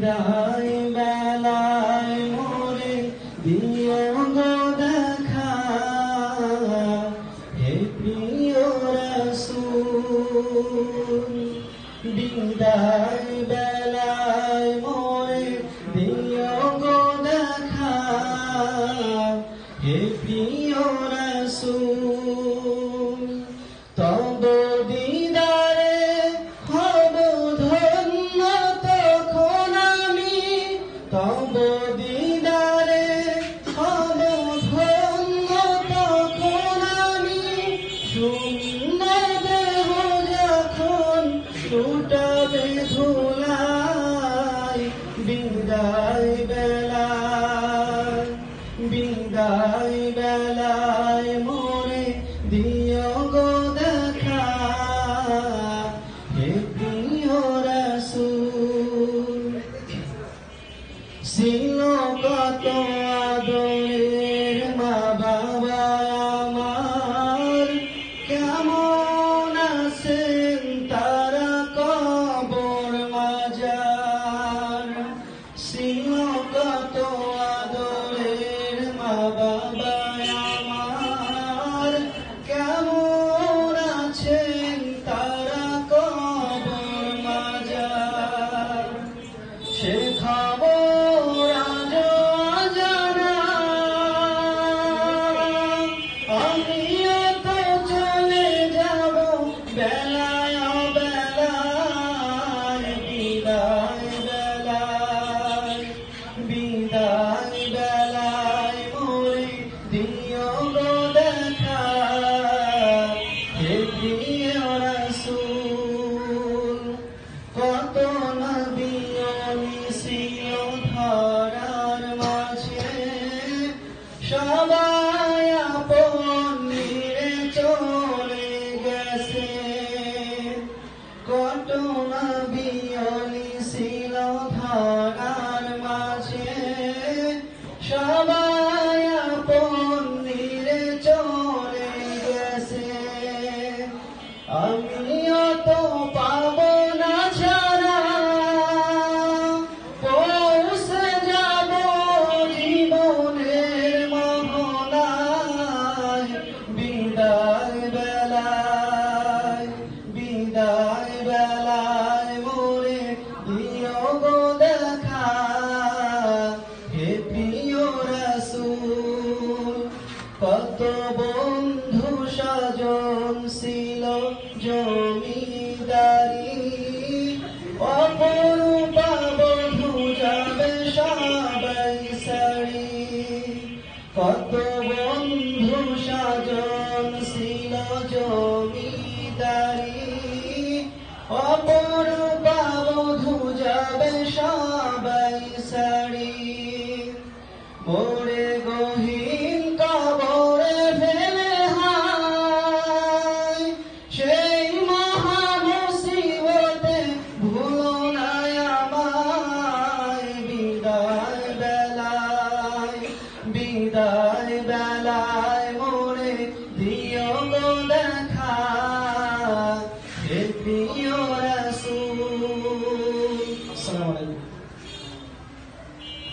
বিদায় বেলায় মোরে দিও গো দেখা, হে প্রিয় রাসূল। বিদায় বেলায় মোরে দিও গো দেখা, হে প্রিয় রাসূল। তব দিদারে হব ধন্য তখন আমি, তব দিদারে হব ধন্য তখন আমি। শূন্য দেহ যখন লুটাবে ধুলায়, বিদায় বেলায়, বিদায় বেলায় মোরে দিও গো দেখা, হে প্রিয় রাসূল। ছিল কত আদরের মা বাবা আমার, কেমন আছেন তারা কবর মাজার। ছিল কত আদরের মা বাবা আমার, কেমন আছেন তারা কবর মাজার। সে খবর আজও অজানা, আমিও তো চলে যাব বেলায় বেলায়। বিদায় বেলায়, বিদায় বেলায় মোরে দিও গো দেখা, হে প্রিয় রাসূল। কত নবী ছিল ধরার মাঝে, সবাই আপন নিয়ে চলে গেছে। কত নবী ছিল ধরার মাঝে, সবাই আপন নিয়ে চলে গেছে। আমিও তো পাবো না ছাড়া, পৌঁছে যাব জীবনের মোহনায়। বিদায় বেলায়, বিদায় বেলায় মোরে দিও গো দেখা, হে প্রিয় রাসূল। কত বন্ধু স্বজন ছিল জমিদারি, অপরূপা বধূ যাবে সবাই ছাড়ি। কত বন্ধু স্বজন ছিল জমিদারি, অপরূপা বধূ যাবে সবাই ছাড়ি। মোরে গহীন কবরে ফেলে হায়, সেই মহা মুসিবতে ভুলো না আমায়। বিদায় বেলায়, বিদায় বেলায়